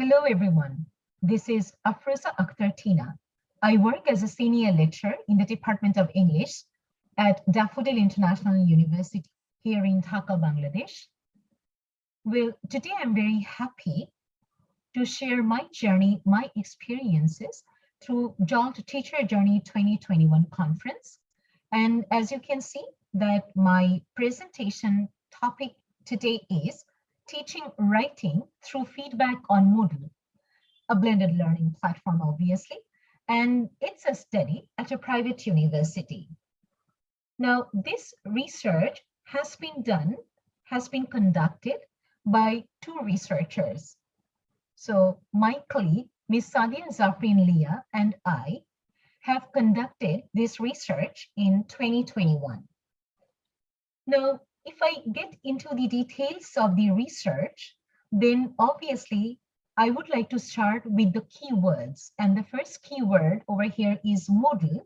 Hello, everyone. This is Afroza Akhter Tina. I work as a senior lecturer in the Department of English at Daffodil International University here in Dhaka, Bangladesh. Well, today I'm very happy to share my journey, my experiences through JOLT Teacher Journey 2021 conference. And as you can see that my presentation topic today is teaching writing through feedback on Moodle, a blended learning platform, obviously, and it's a study at a private university. Now, this research has been conducted by two researchers. So my colleague, Ms. Sadia Zafrin Leah, and I have conducted this research in 2021. Now, if I get into the details of the research, then obviously I would like to start with the keywords. And the first keyword over here is Moodle,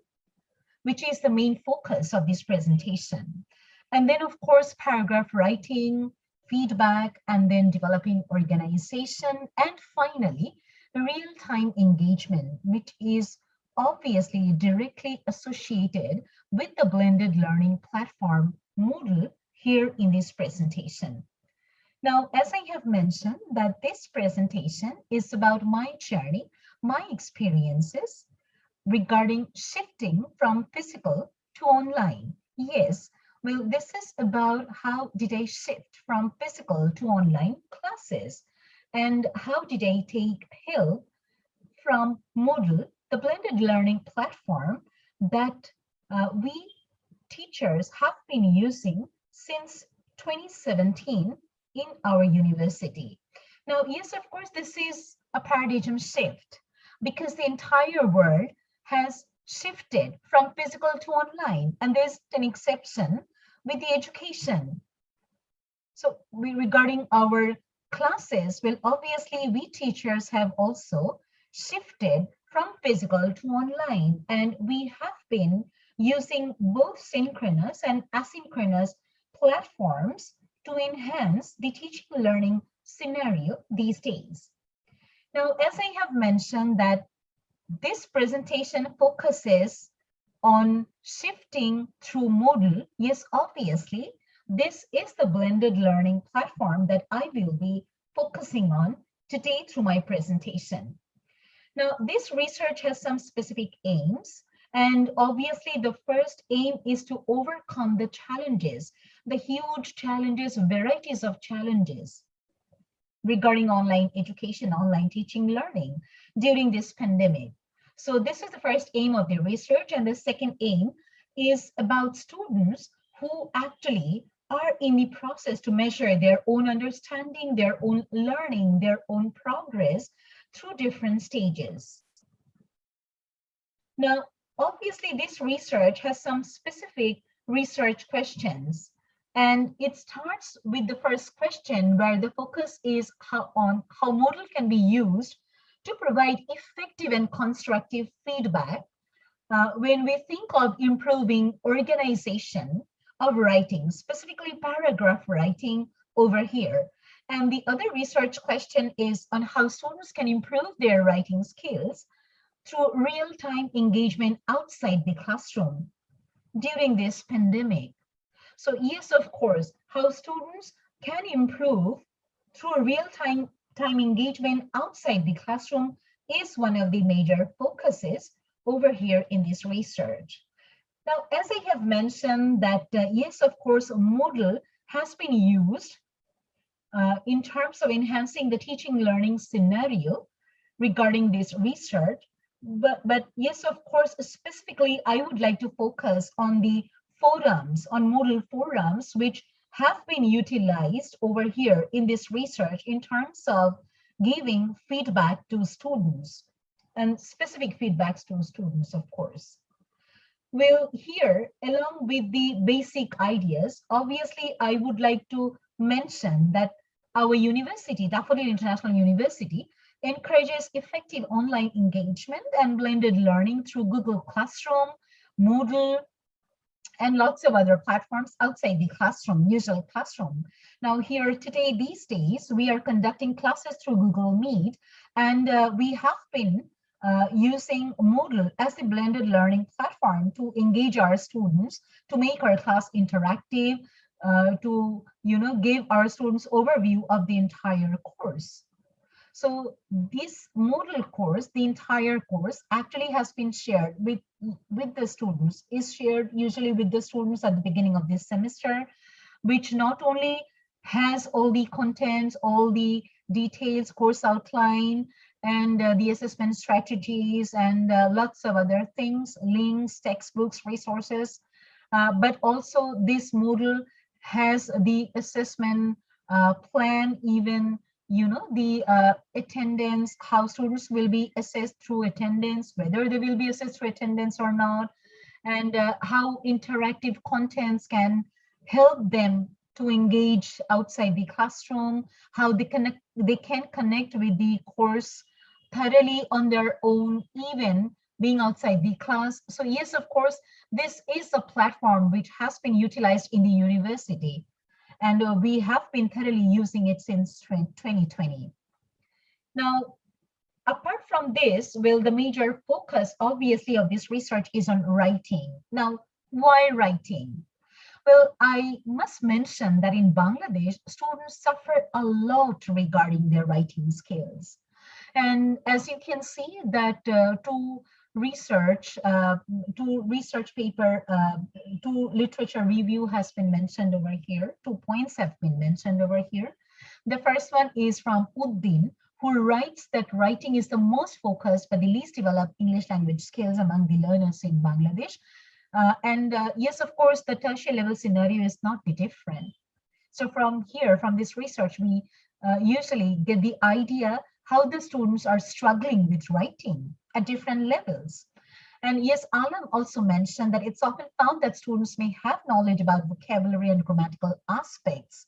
which is the main focus of this presentation. And then, of course, paragraph writing, feedback, and then developing organization. And finally, real-time engagement, which is obviously directly associated with the blended learning platform Moodle here in this presentation. Now, as I have mentioned, that this presentation is about my journey, my experiences regarding shifting from physical to online. Yes, well, this is about how did I shift from physical to online classes and how did I take help from Moodle, the blended learning platform that we teachers have been using since 2017 in our university. Now, yes, of course, this is a paradigm shift because the entire world has shifted from physical to online, and there's an exception with the education. So regarding our classes, well, obviously we teachers have also shifted from physical to online, and we have been using both synchronous and asynchronous platforms to enhance the teaching learning scenario these days. Now, as I have mentioned that this presentation focuses on shifting through Moodle, yes, obviously, this is the blended learning platform that I will be focusing on today through my presentation. Now, this research has some specific aims. And obviously, the first aim is to overcome the challenges, the huge challenges, varieties of challenges regarding online education, online teaching, learning during this pandemic. So this is the first aim of the research. And the second aim is about students who actually are in the process to measure their own understanding, their own learning, their own progress through different stages. Now, obviously, this research has some specific research questions, and it starts with the first question where the focus is on how Moodle can be used to provide effective and constructive feedback when we think of improving organization of writing, specifically paragraph writing over here. And the other research question is on how students can improve their writing skills through real-time engagement outside the classroom during this pandemic. So yes, of course, how students can improve through real-time engagement outside the classroom is one of the major focuses over here in this research. Now, as I have mentioned that, yes, of course, Moodle has been used in terms of enhancing the teaching learning scenario regarding this research. But yes, of course, specifically, I would like to focus on the forums, on Moodle forums, which have been utilized over here in this research in terms of giving feedback to students and specific feedbacks to students, of course. Well, here, along with the basic ideas, obviously, I would like to mention that our university, Daffodil International University, encourages effective online engagement and blended learning through Google Classroom, Moodle, and lots of other platforms outside the classroom, usual classroom. Now here today, these days, we are conducting classes through Google Meet, and we have been using Moodle as a blended learning platform to engage our students, to make our class interactive, to give our students overview of the entire course. So this Moodle course, the entire course actually has been shared with the students, is shared usually with the students at the beginning of this semester, which not only has all the contents, all the details, course outline, and the assessment strategies, and lots of other things, links, textbooks, resources, but also this Moodle has the assessment plan, even the attendance, how students will be assessed through attendance, whether they will be assessed through attendance or not, and how interactive contents can help them to engage outside the classroom, how they can connect with the course thoroughly on their own, even being outside the class. So yes, of course, this is a platform which has been utilized in the university, and we have been thoroughly using it since 2020. Now, apart from this, well, the major focus, obviously, of this research is on writing. Now, why writing? Well, I must mention that in Bangladesh, students suffer a lot regarding their writing skills. And as you can see that research, two research paper, two literature review has been mentioned over here. 2 points have been mentioned over here. The first one is from Uddin, who writes that writing is the most focused but the least developed English language skills among the learners in Bangladesh. Yes, of course, the tertiary level scenario is not different. So from here, from this research, we usually get the idea how the students are struggling with writing at different levels. And yes, Alam also mentioned that it's often found that students may have knowledge about vocabulary and grammatical aspects.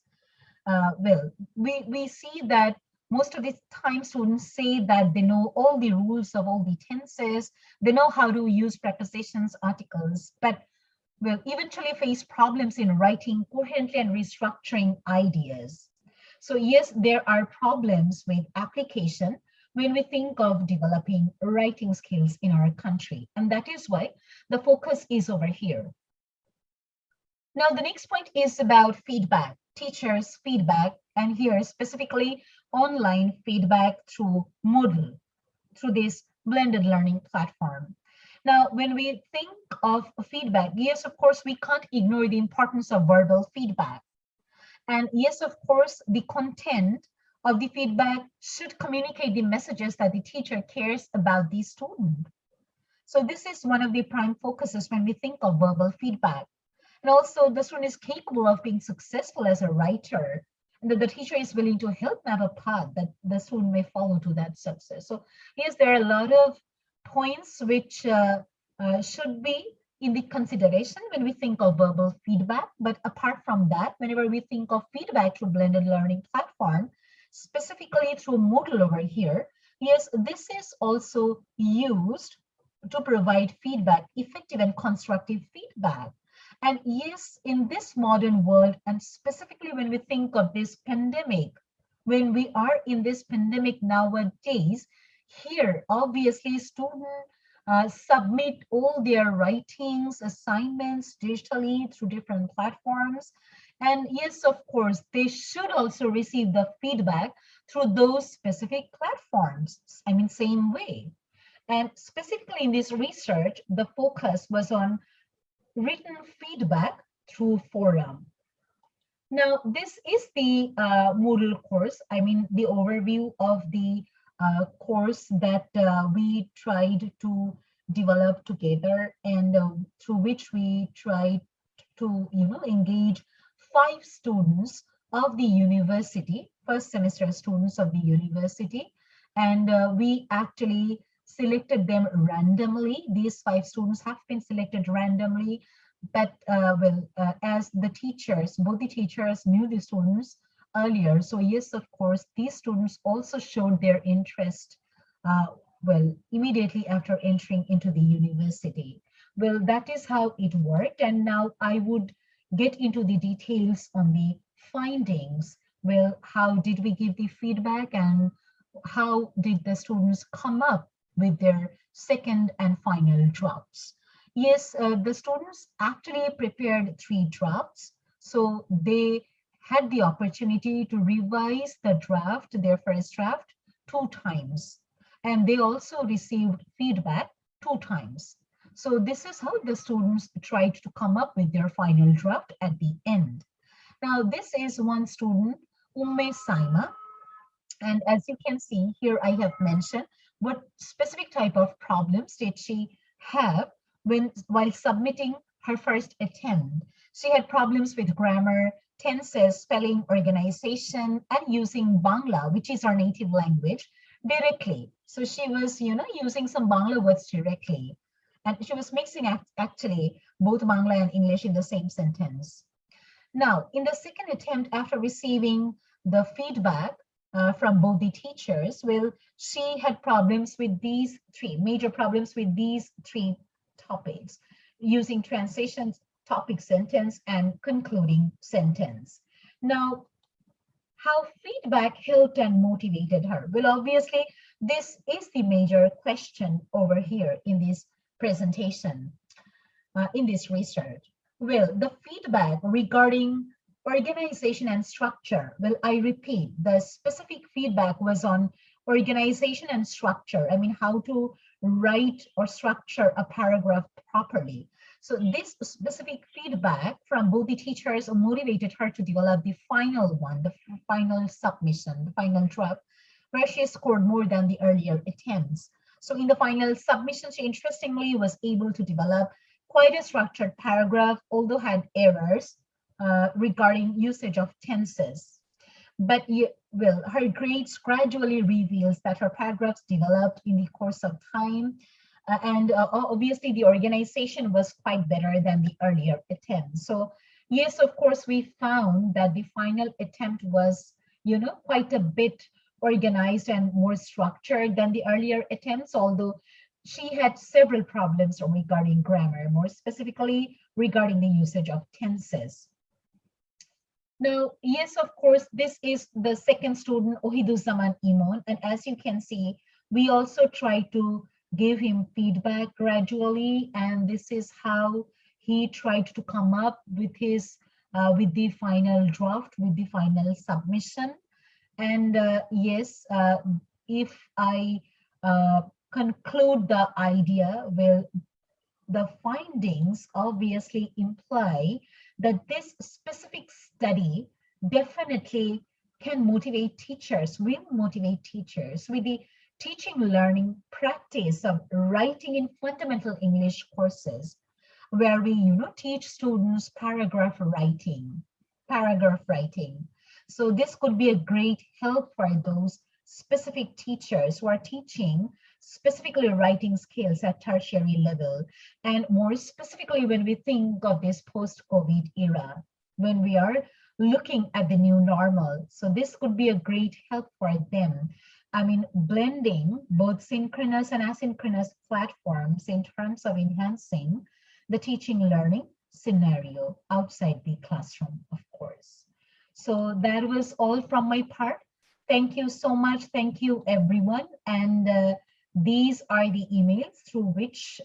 Well, we see that most of the time students say that they know all the rules of all the tenses, they know how to use prepositions, articles, but will eventually face problems in writing coherently and restructuring ideas. So yes, there are problems with application when we think of developing writing skills in our country. And that is why the focus is over here. Now, the next point is about feedback, teachers' feedback, and here specifically online feedback through Moodle, through this blended learning platform. Now, when we think of feedback, yes, of course, we can't ignore the importance of verbal feedback. And yes, of course, the content of the feedback should communicate the messages that the teacher cares about the student. So this is one of the prime focuses when we think of verbal feedback. And also the student is capable of being successful as a writer, and that the teacher is willing to help map a path that the student may follow to that success. So yes, there are a lot of points which should be in the consideration when we think of verbal feedback. But apart from that, whenever we think of feedback through blended learning platform, specifically through Moodle over here, yes, this is also used to provide feedback, effective and constructive feedback. And yes, in this modern world, and specifically when we think of this pandemic, when we are in this pandemic nowadays, here, obviously, students submit all their writings, assignments digitally through different platforms. And yes, of course, they should also receive the feedback through those specific platforms. I mean, same way. And specifically in this research, the focus was on written feedback through forum. Now, this is the Moodle course. I mean, the overview of the course that we tried to develop together, and through which we tried to, engage 5 students of the university, first semester students of the university, and we actually selected them randomly. These 5 students have been selected randomly, but as the teachers, both the teachers knew the students earlier. So yes, of course, these students also showed their interest, immediately after entering into the university. Well, that is how it worked. And now I would get into the details on the findings. Well, how did we give the feedback and how did the students come up with their second and final drafts? Yes, the students actually prepared 3 drafts. So they had the opportunity to revise the draft, their first draft, 2 times. And they also received feedback 2 times. So this is how the students tried to come up with their final draft at the end. Now, this is one student, Umme Saima, and as you can see here, I have mentioned what specific type of problems did she have while submitting her first attempt. She had problems with grammar, tenses, spelling, organization, and using Bangla, which is our native language, directly. So she was, using some Bangla words directly. And she was mixing actually both Bangla and English in the same sentence. Now, in the second attempt, after receiving the feedback from both the teachers, well, she had problems with these major problems with these 3 topics, using transition, topic sentence, and concluding sentence. Now, how feedback helped and motivated her? Well, obviously, this is the major question over here in this presentation, in this research. Well, the feedback regarding organization and structure, well, I repeat, the specific feedback was on organization and structure. I mean, how to write or structure a paragraph properly. So this specific feedback from both the teachers motivated her to develop the final one, the final submission, the final draft, where she scored more than the earlier attempts. So in the final submission, she interestingly was able to develop quite a structured paragraph, although had errors regarding usage of tenses. But well, her grades gradually reveals that her paragraphs developed in the course of time. And obviously the organization was quite better than the earlier attempt. So yes, of course, we found that the final attempt was, quite a bit organized and more structured than the earlier attempts, although she had several problems regarding grammar, more specifically regarding the usage of tenses. Now, yes, of course, this is the second student, Ohiduzzaman Imon, and as you can see, we also try to give him feedback gradually, and this is how he tried to come up with his with the final draft, with the final submission. And yes, if I conclude the idea, well, the findings obviously imply that this specific study definitely can motivate teachers, will motivate teachers with the teaching learning practice of writing in fundamental English courses, where we, teach students paragraph writing. So this could be a great help for those specific teachers who are teaching specifically writing skills at tertiary level, and more specifically when we think of this post-COVID era, when we are looking at the new normal. So this could be a great help for them. I mean, blending both synchronous and asynchronous platforms in terms of enhancing the teaching learning scenario outside the classroom, of course. So that was all from my part. Thank you so much. Thank you, everyone. And these are the emails through which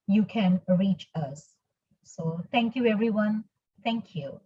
you can reach us. So thank you, everyone. Thank you.